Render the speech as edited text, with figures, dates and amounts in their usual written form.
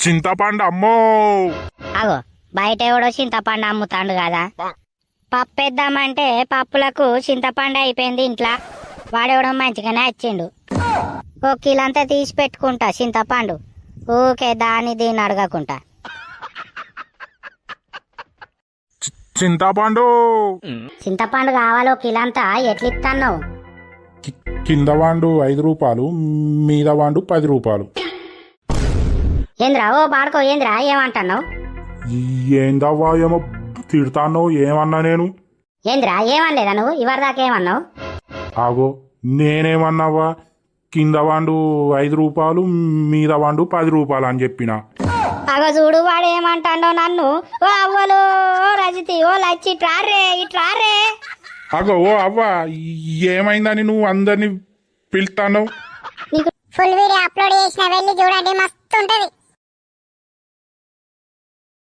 చింతపండు అమ్మో. అగో బయట ఎవడో చింతపండు అమ్ముతాండు కదా. పప్పు వేద్దామంటే పప్పులకు చింతపండు అయిపోయింది ఇంట్లో. వాడెవడో మంచిగానే వచ్చిండు. ఓ కిలంతా తీసి పెట్టుకుంటా చింతపండు. ఊకే దాన్ని దీన్ని అడగకుంటా. చింతపండు చింతపండు కావాలో కిలంతా ఎట్లిస్తాను? కింద వాండు 5 రూపాయలు, మీద వాండు 10 రూపాయలు. ఏంద్రా ఓ బాడుకో, ఏంద్రా ఏమంటున్నావు? ఏందవ్వా ఏమో తిడతానో ఏమన్నా నేను? ఏంద్రా ఏమనలేదా నువ్వు? ఇవరిదాకా ఏమన్నావు? ఆగో నేనేమన్నావా? కింద వాండు 5 రూపాయలు, మీద వాండు 10 రూపాయలు అని చెప్పిన. అగో చూడు వాడు ఏమంటాడో నన్ను. ఓ అవ్వలు, ఓ రజితి, ఓ లచ్చి ఇట్రారే. అగో ఓ అవ్వ ఏమైందని నువ్వు అందరిని పిలుస్తాను? ఫుల్ వీడియో అప్లోడ్ చేసిన, వెళ్ళి చూడండి, మస్తు ఉంటది.